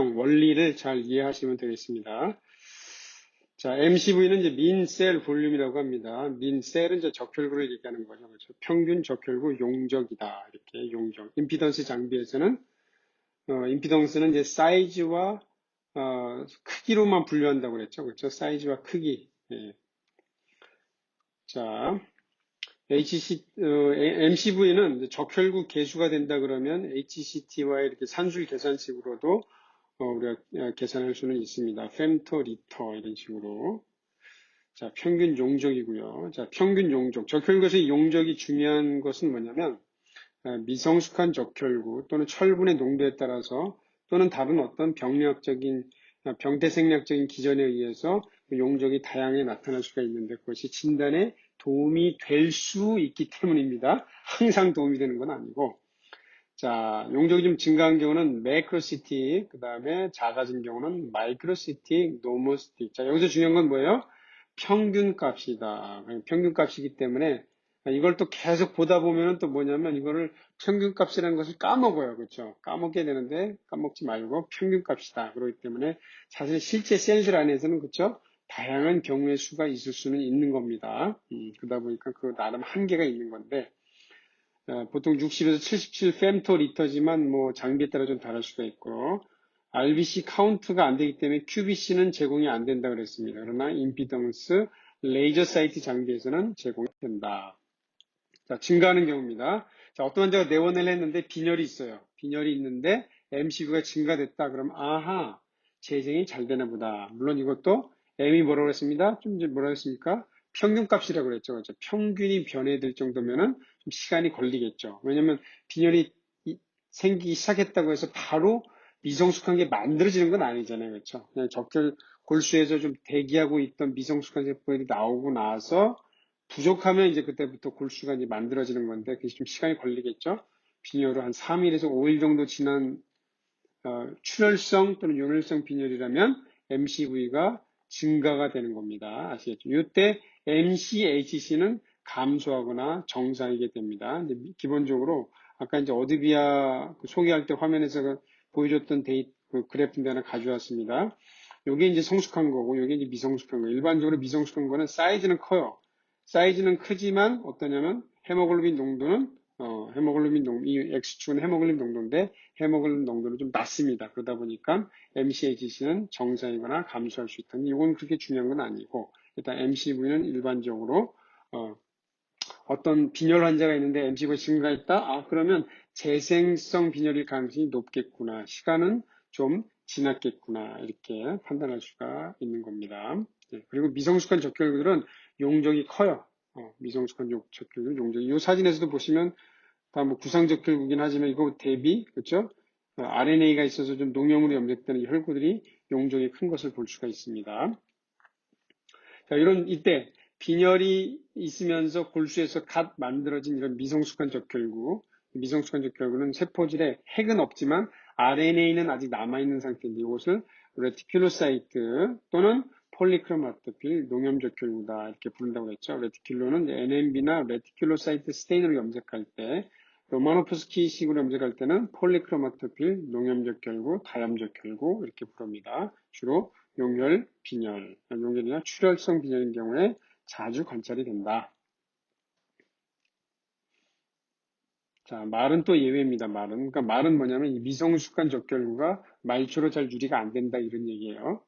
원리를 잘 이해하시면 되겠습니다. 자, MCV는 이제 mean cell volume이라고 합니다. mean cell은 이제 적혈구를 얘기하는 거죠. 그렇죠? 평균 적혈구 용적이다. 이렇게 용적. 임피던스 장비에서는 임피던스는 이제 사이즈와 크기로만 분류한다고 그랬죠. 그렇죠? 사이즈와 크기. 예. 자, MCV는 적혈구 개수가 된다 그러면 HCT와 이렇게 산술 계산식으로도 우리가 계산할 수는 있습니다. femto 리터 이런 식으로. 자, 평균 용적이고요. 자, 평균 용적. 적혈구에서 용적이 중요한 것은 뭐냐면 미성숙한 적혈구 또는 철분의 농도에 따라서 또는 다른 어떤 병태생략적인 기전에 의해서 용적이 다양하게 나타날 수가 있는데 그것이 진단에 도움이 될 수 있기 때문입니다. 항상 도움이 되는 건 아니고. 자, 용적이 좀 증가한 경우는 매크로시틱, 그 다음에 작아진 경우는 마이크로시틱, 노모시틱. 자, 여기서 중요한 건 뭐예요? 평균값이다. 평균값이기 때문에 이걸 또 계속 보다 보면 또 뭐냐면 이거를 평균값이라는 것을 까먹어요. 그렇죠? 까먹게 되는데 까먹지 말고 평균값이다. 그렇기 때문에 사실 실제 셀들 안에서는 그렇죠? 다양한 경우의 수가 있을 수는 있는 겁니다. 그러다 보니까 그 나름 한계가 있는 건데 보통 60에서 77 fem토리터지만 뭐 장비에 따라 좀 다를 수가 있고 RBC 카운트가 안 되기 때문에 QBC는 제공이 안 된다 그랬습니다. 그러나 임피던스 레이저 사이트 장비에서는 제공이 된다. 자, 증가하는 경우입니다. 자, 어떤 환자가 내원을 했는데 빈혈이 있어요. 빈혈이 있는데 MCV가 증가됐다. 그럼 아하, 재생이 잘 되나 보다. 물론 이것도 M이 뭐라고 했습니다? 좀 이제 뭐라고 했습니까? 평균값이라고 그랬죠. 그렇죠? 평균이 변해될 정도면은 좀 시간이 걸리겠죠. 왜냐면 빈혈이 생기기 시작했다고 해서 바로 미성숙한 게 만들어지는 건 아니잖아요. 그렇죠? 그냥 적절 골수에서 좀 대기하고 있던 미성숙한 세포들이 나오고 나서 부족하면 이제 그때부터 골수가 이제 만들어지는 건데 그게 좀 시간이 걸리겠죠. 빈혈을 한 3일에서 5일 정도 지난 출혈성 또는 요늘성 빈혈이라면 MCV가 증가가 되는 겁니다. 아시겠죠? 이때 MCHC는 감소하거나 정상이게 됩니다. 기본적으로 아까 이제 어드비아 소개할 때 화면에서 보여줬던 그 그래프인데 하나 가져왔습니다. 요게 이제 성숙한 거고, 요게 이제 미성숙한 거. 일반적으로 미성숙한 거는 사이즈는 커요. 사이즈는 크지만 어떠냐면 헤모글로빈 농도는 이 X축은 헤모글로빈 농도인데 헤모글로빈 농도는 좀 낮습니다. 그러다 보니까 MCHC는 정상이거나 감소할 수 있다. 이건 그렇게 중요한 건 아니고 일단 MCV는 일반적으로 어떤 빈혈 환자가 있는데 MCV가 증가했다? 아, 그러면 재생성 빈혈일 가능성이 높겠구나. 시간은 좀 지났겠구나. 이렇게 판단할 수가 있는 겁니다. 네, 그리고 미성숙한 적혈구들은 용적이 커요. 미성숙한 적혈구 용적이. 이 사진에서도 보시면 다 뭐 구상적혈구긴 하지만 이거 대비, 그렇죠? RNA가 있어서 좀 농염으로 염색되는 혈구들이 용적이 큰 것을 볼 수가 있습니다. 자, 이때 빈혈이 있으면서 골수에서 갓 만들어진 이런 미성숙한 적혈구는 세포질에 핵은 없지만 RNA는 아직 남아있는 상태인데 이것을 레티큘로사이트 또는 폴리크로마토필 농염적혈구다 이렇게 부른다고 했죠. 레티큘로는 NMB나 레티큘로사이트 스테인으로 염색할 때 로마노프스키식으로 염색할 때는 폴리크로마토필 농염적혈구, 다염적혈구 이렇게 부릅니다. 주로 용혈, 빈혈, 용혈이나 출혈성 빈혈인 경우에 자주 관찰이 된다. 자, 말은 또 예외입니다. 그러니까 말은 뭐냐면 이 미성숙한 적혈구가 말초로 잘 유리가 안 된다 이런 얘기예요.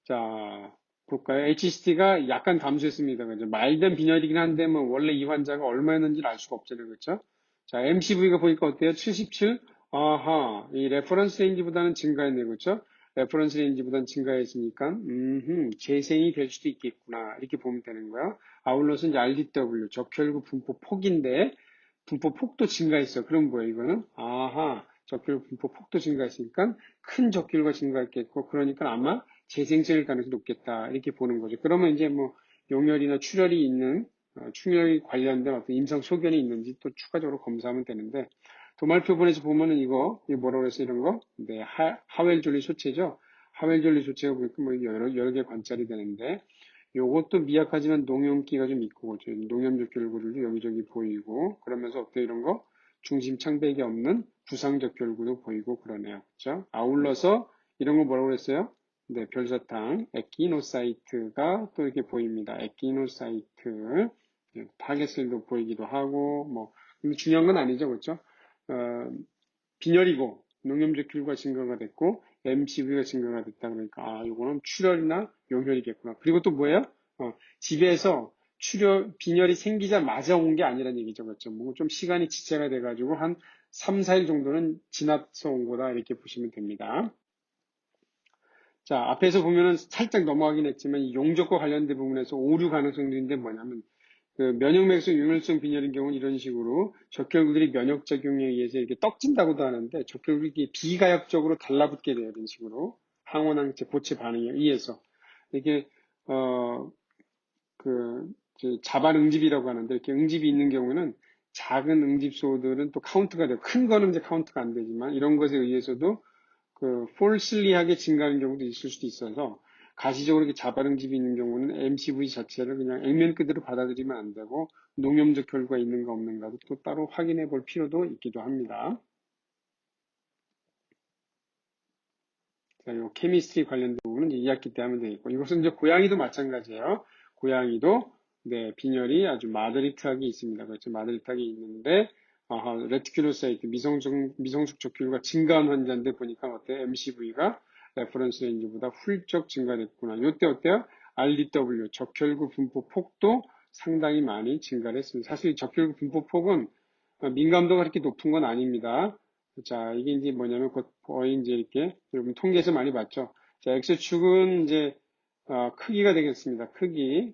자, 볼까요? HCT가 약간 감소했습니다. 그죠? 말된 빈혈이긴 한데 뭐 원래 이 환자가 얼마였는지 알 수가 없잖아요. 그렇죠? 자, MCV가 보니까 어때요? 77? 아하, 이 레퍼런스 레인지보다는 증가했네요. 그렇죠? 레퍼런스 레인지보다는 증가했으니까 재생이 될 수도 있겠구나. 이렇게 보면 되는 거야. 아울러서 이제 RDW, 적혈구 분포 폭인데 분포 폭도 증가했어요. 그럼 뭐예요, 이거는? 아하, 적혈구 분포 폭도 증가했으니까 큰 적혈구가 증가했겠고, 그러니까 아마 재생성일 가능성이 높겠다. 이렇게 보는 거죠. 그러면 이제 뭐 용혈이나 출혈이 있는, 출혈이 관련된 어떤 임상 소견이 있는지 또 추가적으로 검사하면 되는데, 도말표본에서 보면은 이거 뭐라고 해서 이런 거? 네, 하웰졸리 소체죠. 하웰졸리 소체가 보니까 뭐 여러 개 관찰이 되는데, 요것도 미약하지만 농염기가 좀 있고, 농염적 결구들도 여기저기 보이고, 그러면서 어때 이런 거? 중심 창백이 없는 부상적혈구도 보이고 그러네요. 그렇죠? 아울러서 이런 거 뭐라고 그랬어요? 네, 별사탕, 에키노사이트가 또 이렇게 보입니다. 에키노사이트, 네, 타겟셀도 보이기도 하고, 뭐, 근데 중요한 건 아니죠, 그렇죠? 빈혈이고, 농염적혈구가 증가가 됐고, MCV가 증가가 됐다 그러니까, 아, 이거는 출혈이나 용혈이겠구나. 그리고 또 뭐예요? 집에서 빈혈이 생기자마자 온 게 아니라는 얘기죠, 그렇죠? 뭐 좀 시간이 지체가 돼가지고 한 3, 4일 정도는 지나서 온 거다, 이렇게 보시면 됩니다. 자, 앞에서 보면은 살짝 넘어가긴 했지만 이 용적과 관련된 부분에서 오류 가능성도 있는데 뭐냐면 그 면역맥성 융혈성 빈혈인 경우는 이런 식으로 적혈구들이 면역작용에 의해서 이렇게 떡진다고도 하는데 적혈구들이 비가역적으로 달라붙게 돼요. 이런 식으로 항원항체 고체 반응에 의해서 이게 자반 응집이라고 하는데 이렇게 응집이 있는 경우는 작은 응집소들은 또 카운트가 돼요. 큰 거는 이제 카운트가 안 되지만 이런 것에 의해서도 폴슬리하게 증가하는 경우도 있을 수도 있어서 가시적으로 이렇게 자발응집이 있는 경우는 MCV 자체를 그냥 액면 그대로 받아들이면 안 되고 농염적 결과가 있는가 없는가도 또 따로 확인해 볼 필요도 있기도 합니다. 자, 요 케미스트리 관련된 부분은 이제 2학기 때 하면 되겠고 이것은 이제 고양이도 마찬가지예요. 고양이도 네, 빈혈이 아주 마드리트하게 있습니다. 그렇죠. 마드리트하게 있는데 레티큘로사이트 미성숙 적혈구가 증가한 환자인데 보니까 어때요? MCV가 레퍼런스 레인지보다 훌쩍 증가됐구나. 이때 어때요? RDW 적혈구 분포 폭도 상당히 많이 증가를 했습니다. 사실 적혈구 분포 폭은 민감도가 그렇게 높은 건 아닙니다. 자, 이게 이제 뭐냐면 거의 이제 이렇게 여러분 통계에서 많이 봤죠. 자, X축은 이제 크기가 되겠습니다. 크기.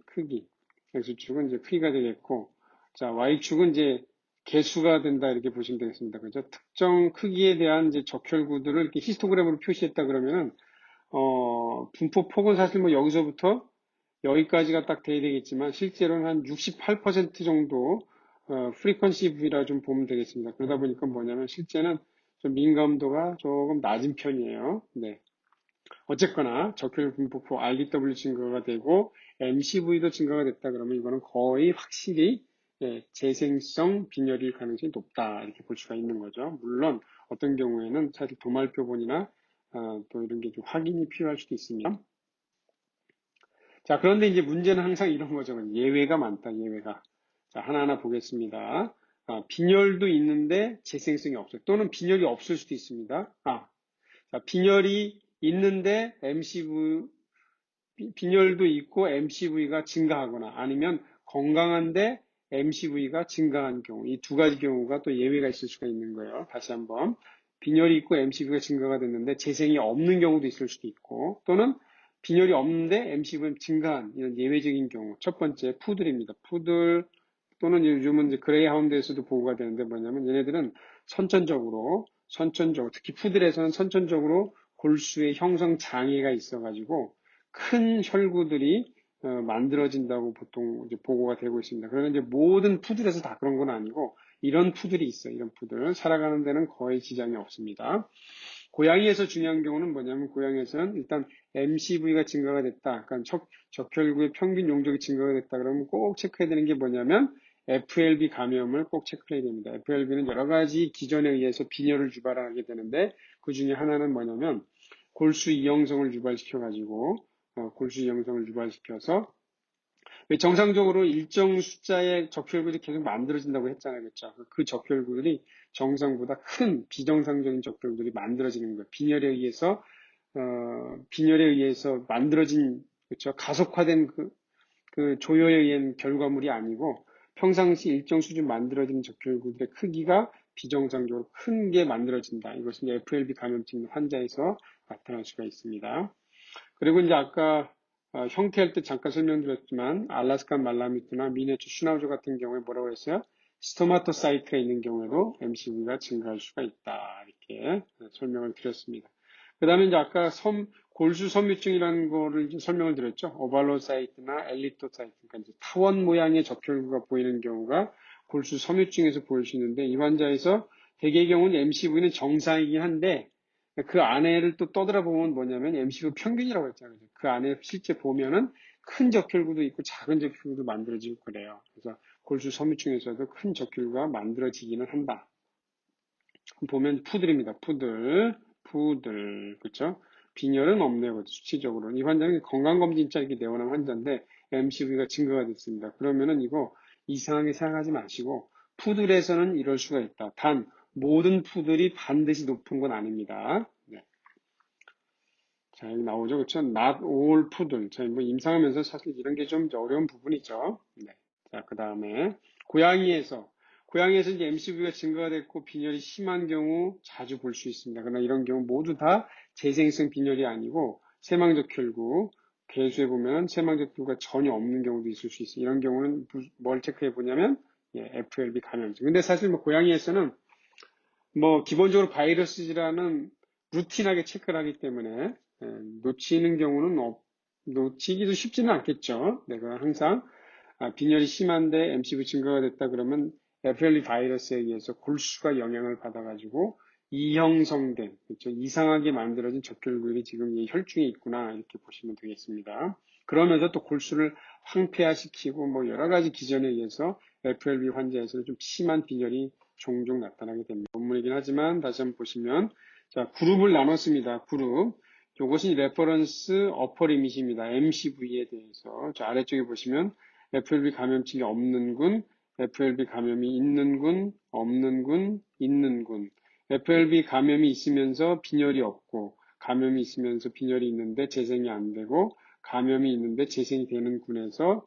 X축은 이제 크기가 되겠고, 자, Y축은 이제 개수가 된다 이렇게 보시면 되겠습니다. 그죠? 특정 크기에 대한 이제 적혈구들을 이렇게 히스토그램으로 표시했다 그러면은 분포 폭은 사실 뭐 여기서부터 여기까지가 딱 돼야 되겠지만 실제로는 한 68% 정도 프리퀀시 부위라 좀 보면 되겠습니다. 그러다 보니까 뭐냐면 실제는 좀 민감도가 조금 낮은 편이에요. 네. 어쨌거나 적혈 분포폭 RDW 증가가 되고 MCV도 증가가 됐다 그러면 이거는 거의 확실히 재생성 빈혈일 가능성이 높다 이렇게 볼 수가 있는 거죠. 물론 어떤 경우에는 사실 도말표본이나 또 이런 게 좀 확인이 필요할 수도 있습니다. 자, 그런데 이제 문제는 항상 이런 거죠. 예외가 많다, 예외가. 자, 하나하나 보겠습니다. 빈혈도 있는데 재생성이 없어요. 또는 빈혈이 없을 수도 있습니다. 자, 빈혈이 있는데 빈혈도 있고 MCV가 증가하거나 아니면 건강한데 MCV가 증가한 경우, 이 두 가지 경우가 또 예외가 있을 수가 있는 거예요. 다시 한번. 빈혈이 있고 MCV가 증가가 됐는데 재생이 없는 경우도 있을 수도 있고, 또는 빈혈이 없는데 MCV가 증가한 이런 예외적인 경우. 첫 번째, 푸들입니다. 푸들, 또는 요즘은 이제 그레이하운드에서도 보고가 되는데 뭐냐면 얘네들은 선천적으로, 특히 푸들에서는 선천적으로 골수의 형성 장애가 있어가지고 큰 혈구들이 만들어진다고 보통 이제 보고가 되고 있습니다. 그러나 이제 모든 푸들에서 다 그런 건 아니고 이런 푸들이 있어요. 이런 푸들. 살아가는 데는 거의 지장이 없습니다. 고양이에서 중요한 경우는 뭐냐면 고양이에서는 일단 MCV가 증가가 됐다. 그러니까 적혈구의 평균 용적이 증가가 됐다. 그러면 꼭 체크해야 되는 게 뭐냐면 FLB 감염을 꼭 체크해야 됩니다. FLB는 여러 가지 기전에 의해서 빈혈을 유발하게 되는데 그 중에 하나는 뭐냐면 골수 이형성을 유발시켜가지고 골수 이형성을 유발시켜서 정상적으로 일정 숫자의 적혈구들이 계속 만들어진다고 했잖아요. 그렇죠? 그 적혈구들이 정상보다 큰 비정상적인 적혈구들이 만들어지는 거예요. 빈혈에 의해서 만들어진, 그렇죠? 가속화된 그 조효에 의한 결과물이 아니고 평상시 일정 수준 만들어진 적혈구들의 크기가 비정상적으로 큰 게 만들어진다. 이것은 FLB 감염증 환자에서 나타날 수가 있습니다. 그리고 이제 아까 형태할 때 잠깐 설명드렸지만 알라스칸 말라미트나 미네추 슈나우저 같은 경우에 뭐라고 했어요? 스토마토사이트가 있는 경우에도 MCV가 증가할 수가 있다. 이렇게 설명을 드렸습니다. 그 다음에 이제 아까 골수 섬유증이라는 거를 이제 설명을 드렸죠. 오발로사이트나 엘리토사이트, 그러니까 이제 타원 모양의 적혈구가 보이는 경우가 골수 섬유증에서 보일 수 있는데 이 환자에서 대개의 경우는 MCV는 정상이긴 한데 그 안에를 또 떠들어보면 뭐냐면 MCV 평균이라고 했잖아요. 그 안에 실제 보면은 큰 적혈구도 있고 작은 적혈구도 만들어지고 그래요. 그래서 골수 섬유증에서도 큰 적혈구가 만들어지기는 한다. 보면 푸들입니다. 푸들. 그쵸? 빈혈은 없네요. 수치적으로. 이 환자는 건강검진자 이렇게 내원한 환자인데 MCV가 증가가 됐습니다. 그러면은 이거 이상하게 생각하지 마시고 푸들에서는 이럴 수가 있다. 단 모든 푸들이 반드시 높은 건 아닙니다. 네. 자, 여기 나오죠. 그쵸? Not all 푸들. 자, 뭐 임상하면서 사실 이런 게 좀 어려운 부분이죠. 네. 자, 그 다음에 고양이에서 이제 MCV가 증가가 됐고 빈혈이 심한 경우 자주 볼 수 있습니다. 그러나 이런 경우 모두 다 재생성 빈혈이 아니고 세망적혈구, 개수해 보면 세망적혈구가 전혀 없는 경우도 있을 수 있어요. 이런 경우는 뭘 체크해 보냐면 FLB 감염증. 근데 사실 뭐 고양이에서는 뭐 기본적으로 바이러스 질환은 루틴하게 체크를 하기 때문에 놓치는 경우는 놓치기도 쉽지는 않겠죠. 내가 항상 빈혈이 심한데 MCV 증가가 됐다 그러면 FLE 바이러스에 의해서 골수가 영향을 받아가지고 이형성된, 그렇죠? 이상하게 만들어진 적혈구들이 지금 이 혈중에 있구나 이렇게 보시면 되겠습니다. 그러면서 또 골수를 황폐화시키고 뭐 여러 가지 기전에 의해서 FLB 환자에서는 좀 심한 빈혈이 종종 나타나게 됩니다. 논문이긴 하지만 다시 한번 보시면 자 그룹을 나눴습니다. 그룹. 이것이 레퍼런스 어퍼 리밋입니다. MCV에 대해서. 자 아래쪽에 보시면 FLB 감염증이 없는 군, FLB 감염이 있는 군, 없는 군, 있는 군. FLB 감염이 있으면서 빈혈이 없고, 감염이 있으면서 빈혈이 있는데 재생이 안 되고, 감염이 있는데 재생이 되는 군에서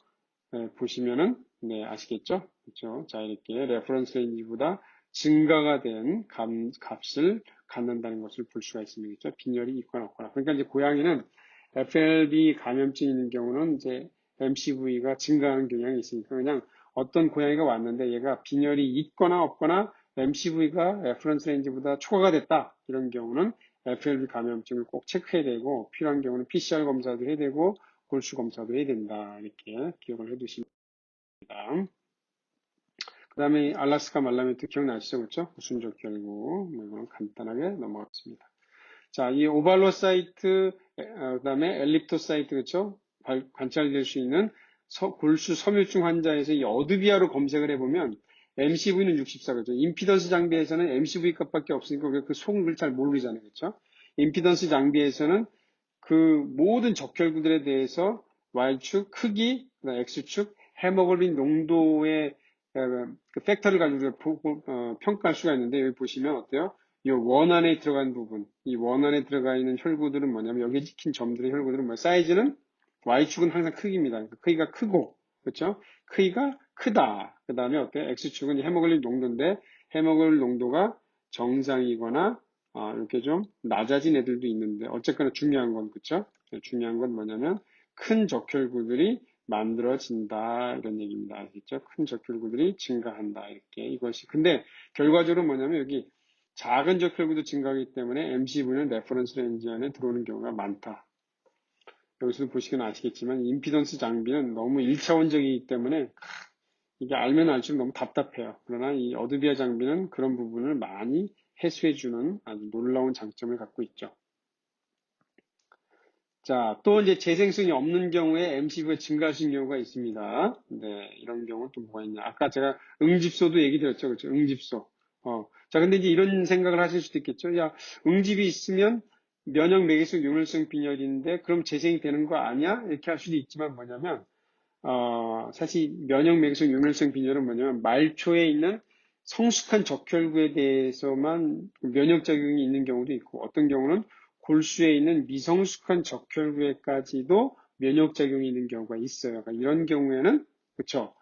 보시면은 네 아시겠죠? 그렇죠? 자 이렇게 레퍼런스 레인지보다 증가가 된 값을 갖는다는 것을 볼 수가 있습니다. 그렇죠? 빈혈이 있거나 없거나. 그러니까 이제 고양이는 FLB 감염증이 있는 경우는 이제 MCV가 증가하는 경향이 있으니까 그냥 어떤 고양이가 왔는데 얘가 빈혈이 있거나 없거나 MCV가 레퍼런스 레인지보다 초과가 됐다. 이런 경우는 FLB 감염증을 꼭 체크해야 되고 필요한 경우는 PCR 검사도 해야 되고 골수 검사도 해야 된다. 이렇게 기억을 해두시면 됩니다. 그 다음에 알라스카 말라멘트 기억나시죠? 그렇죠? 구순적결구 이건 간단하게 넘어갔습니다. 자, 이 오발로 사이트, 그 다음에 엘립토 사이트, 그렇죠? 관찰될 수 있는 골수 섬유증 환자에서 이 어드비아로 검색을 해보면 MCV는 64, 그렇죠? 임피던스 장비에서는 MCV 값밖에 없으니까 우리가 그 속을 잘 모르잖아요, 그렇죠? 임피던스 장비에서는 그 모든 적혈구들에 대해서 Y축 크기, X축 헤모글빈 농도의 그 팩터를 가지고 평가할 수가 있는데 여기 보시면 어때요? 이 원 안에 들어간 부분, 이 원 안에 들어가 있는 혈구들은 뭐냐면 여기에 찍힌 점들의 혈구들은 뭐야? 사이즈는 Y축은 항상 크기입니다. 크기가 크고, 그렇죠? 크기가 크다. 그 다음에 어때요? X축은 헤모글빈 농도인데 헤모글빈 농도가 정상이거나 이렇게 좀 낮아진 애들도 있는데 어쨌거나 중요한 건 그쵸? 중요한 건 뭐냐면 큰 적혈구들이 만들어진다 이런 얘기입니다. 알겠죠? 큰 적혈구들이 증가한다 이렇게 이것이 근데 결과적으로 뭐냐면 여기 작은 적혈구도 증가하기 때문에 MCV는 레퍼런스 레인지 안에 들어오는 경우가 많다. 여기서도 보시면 아시겠지만 임피던스 장비는 너무 1차원적이기 때문에 이게 알면 알수록 너무 답답해요. 그러나 이 어드비아 장비는 그런 부분을 많이 해소해주는 아주 놀라운 장점을 갖고 있죠. 자, 또 이제 재생성이 없는 경우에 MCV가 증가하신 경우가 있습니다. 네, 이런 경우는 또 뭐가 있냐. 아까 제가 응집소도 얘기 드렸죠. 그렇죠? 응집소. 자, 근데 이제 이런 생각을 하실 수도 있겠죠. 야, 응집이 있으면 면역 매개성 용혈성 빈혈인데 그럼 재생이 되는 거 아니야? 이렇게 할 수도 있지만 뭐냐면 사실 면역 매개성 용혈성 빈혈은 뭐냐면 말초에 있는 성숙한 적혈구에 대해서만 면역작용이 있는 경우도 있고 어떤 경우는 골수에 있는 미성숙한 적혈구에까지도 면역작용이 있는 경우가 있어요. 그러니까 이런 경우에는 그쵸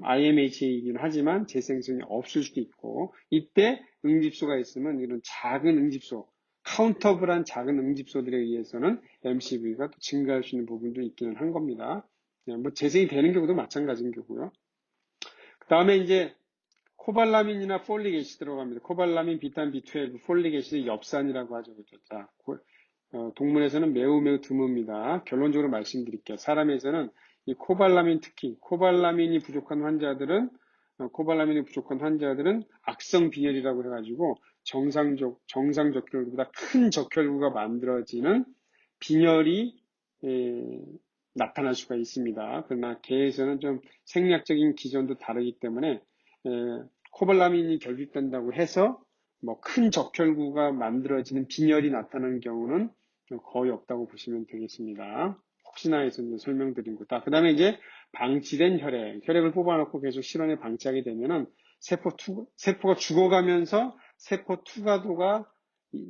IMHA이긴 하지만 재생성이 없을 수도 있고 이때 응집소가 있으면 이런 작은 응집소 카운터블한 작은 응집소들에 의해서는 MCV가 또 증가할 수 있는 부분도 있기는 한 겁니다. 뭐 재생이 되는 경우도 마찬가지인 거고요. 그 다음에 이제 코발라민이나 폴릭 애시드 들어갑니다. 코발라민, 비타민 B12, 폴릭 애시드 엽산이라고 하죠. 그렇죠? 자, 동물에서는 매우 드뭅니다. 결론적으로 말씀드릴게요. 사람에서는 이 코발라민 특히 코발라민이 부족한 환자들은 악성 빈혈이라고 해가지고 정상 적혈구보다 큰 적혈구가 만들어지는 빈혈이 나타날 수가 있습니다. 그러나 개에서는 좀 생략적인 기전도 다르기 때문에 코발라민이 결핍된다고 해서 뭐 큰 적혈구가 만들어지는 빈혈이 나타나는 경우는 거의 없다고 보시면 되겠습니다. 혹시나 해서 이제 설명드린 거다. 그 다음에 이제 방치된 혈액을 뽑아놓고 계속 실온에 방치하게 되면은 세포가 죽어가면서 세포 투과도가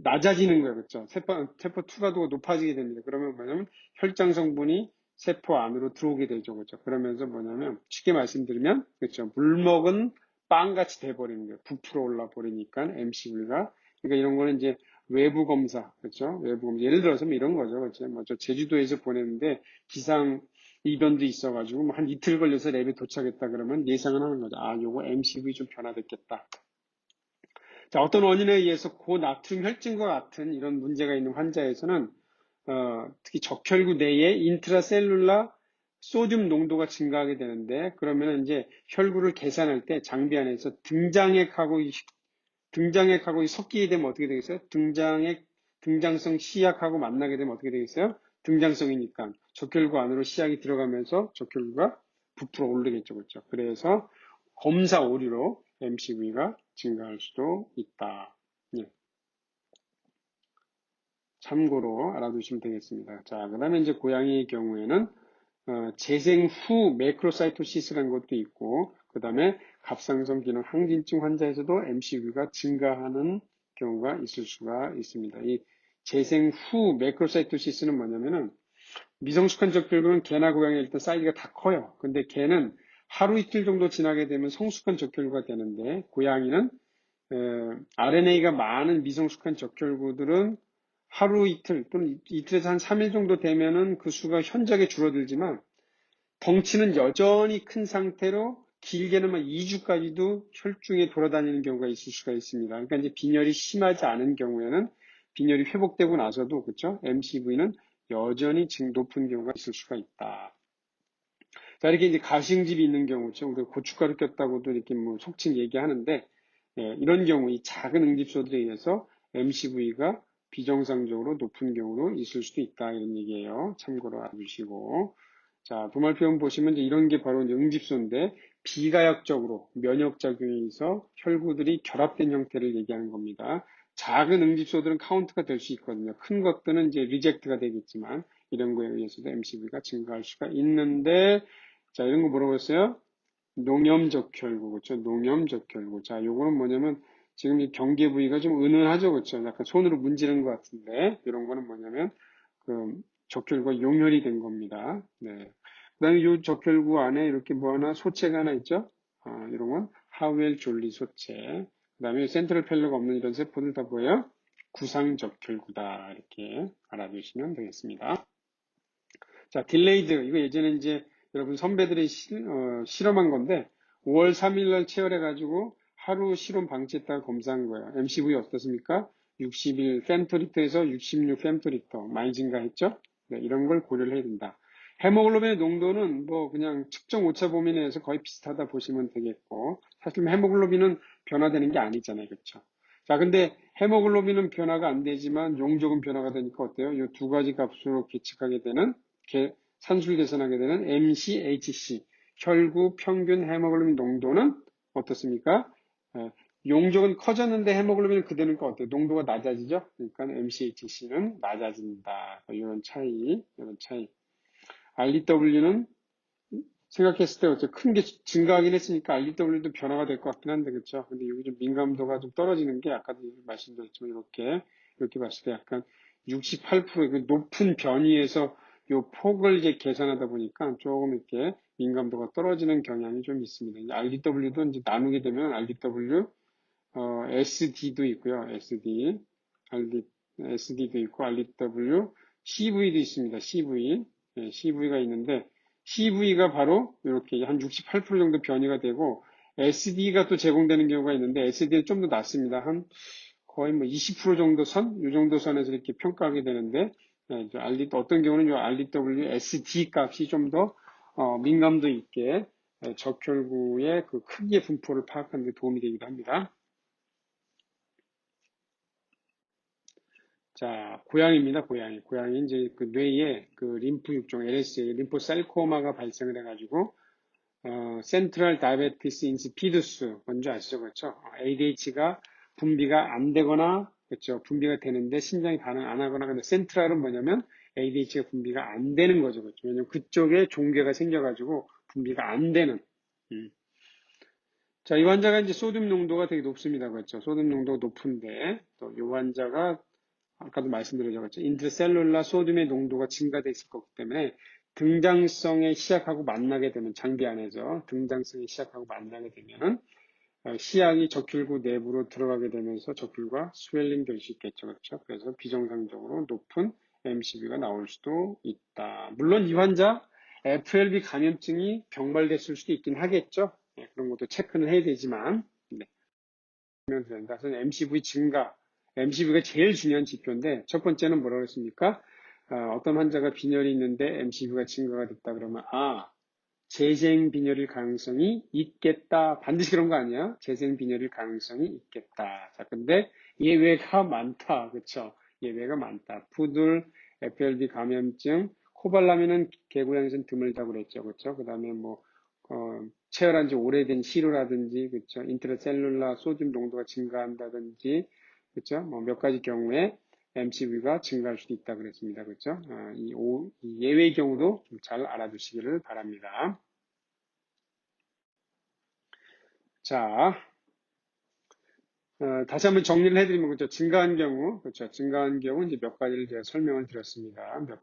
낮아지는 거예요. 그렇죠? 세포 투과도가 높아지게 됩니다. 그러면 뭐냐면 혈장 성분이 세포 안으로 들어오게 되죠. 그렇죠? 그러면서 뭐냐면 쉽게 말씀드리면 그렇죠? 물 먹은 빵같이 돼버리는 거예요. 부풀어 올라 버리니까 MCV가. 그러니까 이런 거는 이제 외부 검사, 그렇죠? 외부 검사. 예를 들어서 뭐 이런 거죠. 그렇죠? 뭐 저 제주도에서 보냈는데 기상 이변도 있어가지고 뭐 한 이틀 걸려서 랩에 도착했다 그러면 예상은 하는 거죠. 아, 요거 MCV 좀 변화됐겠다. 자, 어떤 원인에 의해서 고나트륨 혈증과 같은 이런 문제가 있는 환자에서는 특히 적혈구 내에 인트라셀룰라 소듐 농도가 증가하게 되는데 그러면 이제 혈구를 계산할 때 장비 안에서 등장액하고 섞이게 되면 어떻게 되겠어요? 등장성 시약하고 만나게 되면 어떻게 되겠어요? 등장성이니까 적혈구 안으로 시약이 들어가면서 적혈구가 부풀어 오르겠죠. 그렇죠? 그래서 검사 오류로 MCV가 증가할 수도 있다. 예. 참고로 알아두시면 되겠습니다. 자, 그 다음에 이제 고양이의 경우에는 재생 후 매크로사이토시스라는 것도 있고, 그 다음에 갑상선 기능 항진증 환자에서도 MCV가 증가하는 경우가 있을 수가 있습니다. 이 재생 후 매크로사이토시스는 뭐냐면은 미성숙한 적혈구는 개나 고양이 일단 사이즈가 다 커요. 근데 개는 하루 이틀 정도 지나게 되면 성숙한 적혈구가 되는데 고양이는 RNA가 많은 미성숙한 적혈구들은 하루 이틀 또는 이틀에서 한 3일 정도 되면은 그 수가 현저하게 줄어들지만 덩치는 여전히 큰 상태로 길게는 막 2주까지도 혈중에 돌아다니는 경우가 있을 수가 있습니다. 그러니까 이제 빈혈이 심하지 않은 경우에는 빈혈이 회복되고 나서도 그렇죠? MCV는 여전히 높은 경우가 있을 수가 있다. 자, 이렇게 이제 가시응집이 있는 경우죠. 고춧가루 꼈다고도 이렇게 뭐 속칭 얘기하는데 이런 경우 이 작은 응집소들에 의해서 MCV가 비정상적으로 높은 경우로 있을 수도 있다 이런 얘기예요. 참고로 알아두시고 자 부말표현 보시면 이제 이런 게 바로 응집소인데 비가역적으로 면역작용에 있어 혈구들이 결합된 형태를 얘기하는 겁니다. 작은 응집소들은 카운트가 될 수 있거든요. 큰 것들은 이제 리젝트가 되겠지만 이런 거에 의해서도 MCV가 증가할 수가 있는데 자 이런 거 물어봤어요. 농염적혈구, 그렇죠? 농염적혈구. 자, 요거는 뭐냐면 지금 이 경계 부위가 좀 은은하죠, 그렇죠? 약간 손으로 문지른 것 같은데 이런 거는 뭐냐면 그 적혈구가 용혈이 된 겁니다. 네. 그다음에 이 적혈구 안에 이렇게 뭐 하나 소체가 하나 있죠? 이런 건 하웰 졸리 소체. 그다음에 센트럴 펠러가 없는 이런 세포들 다 뭐예요? 구상적혈구다 이렇게 알아두시면 되겠습니다. 자, 딜레이드 이거 예전에 이제 여러분 선배들이 실험한 건데 5월 3일 날 체열해가지고 하루 실험 방치했다가 검사한 거예요. MCV 어떻습니까? 60일 fem토리터에서 66 fem토리터 많이 증가했죠? 네, 이런 걸 고려를 해야 된다. 헤모글로빈의 농도는 뭐 그냥 측정 오차 범위 내에서 거의 비슷하다 보시면 되겠고 사실 헤모글로빈은 변화되는 게 아니잖아요. 그렇죠? 자, 근데 헤모글로빈은 변화가 안 되지만 용적은 변화가 되니까 어때요? 이 두 가지 값으로 계측하게 되는 산술 계산하게 되는 MCHC 혈구 평균 헤모글로빈 농도는 어떻습니까? 용적은 커졌는데 헤모글로빈은 그대로니까 어때요? 농도가 낮아지죠? 그러니까 MCHC는 낮아진다. 이런 차이. RDW는 생각했을 때 어째 큰 게 증가하긴 했으니까 RDW도 변화가 될 것 같긴 한데 그렇죠? 근데 여기 좀 민감도가 좀 떨어지는 게 아까도 말씀드렸지만 이렇게 봤을 때 약간 68%그 높은 변이에서 요 폭을 이제 계산하다 보니까 조금 이렇게 민감도가 떨어지는 경향이 좀 있습니다. RDW도 이제 나누게 되면 RDW SD도 있고요. SD도 있고 RDW CV도 있습니다. CV가 있는데 CV가 바로 이렇게 한 68% 정도 변이가 되고 SD가 또 제공되는 경우가 있는데 SD는 좀 더 낮습니다. 한 거의 뭐 20% 정도 이 정도 선에서 이렇게 평가하게 되는데 어떤 경우는 이 RDW SD 값이 좀 더 민감도 있게 적혈구의 그 크기의 분포를 파악하는 데 도움이 되기도 합니다. 자, 고양이입니다, 고양이. 고양이 이제 그 뇌에 그 림프 육종, LSA, 림포살코마가 발생을 해가지고, 센트럴 다이베티스 인시피두스, 뭔지 아시죠? 그렇죠? ADH가 분비가 안 되거나, 그렇죠. 분비가 되는데 신장이 반응 안 하거나, 근데 센트럴은 뭐냐면 ADH가 분비가 안 되는 거죠. 그렇죠. 왜냐면 그쪽에 종괴가 생겨가지고 분비가 안 되는. 음. 자, 이 환자가 이제 소듐 농도가 되게 높습니다. 그렇죠. 소듐 농도가 높은데, 또 이 환자가 아까도 말씀드렸죠. 인트라셀룰라 소듐의 농도가 증가돼 있을 거기 때문에 등장성에 시약하고 만나게 되면 장기 안에서 등장성에 시약하고 만나게 되면은 시약이 적혈구 내부로 들어가게 되면서 적혈구가 스웰링 될 수 있겠죠. 그렇죠? 그래서 비정상적으로 높은 MCV가 나올 수도 있다. 물론 이 환자 FLB 감염증이 병발됐을 수도 있긴 하겠죠. 네, 그런 것도 체크는 해야 되지만 네, 그래서 MCV 증가, MCV가 제일 중요한 지표인데 첫 번째는 뭐라고 했습니까? 어떤 환자가 빈혈이 있는데 MCV가 증가가 됐다 그러면 재생 빈혈일 가능성이 있겠다. 반드시 그런 거 아니야? 재생 빈혈일 가능성이 있겠다. 자, 근데 예외가 많다. 그쵸? 예외가 많다. 푸들, FLB 감염증, 코발라민은 개고양이에서는 드물다고 그랬죠. 그쵸? 그 다음에 체열한 지 오래된 시루라든지, 그쵸? 인트라셀룰라 소듐 농도가 증가한다든지, 그쵸? 몇 가지 경우에 MCV가 증가할 수도 있다 그랬습니다. 그렇죠? 이 예외의 경우도 좀 잘 알아두시기를 바랍니다. 자, 다시 한번 정리를 해드리면 그렇죠. 증가한 경우, 그렇죠. 증가한 경우 이제 몇 가지를 제가 설명을 드렸습니다. 몇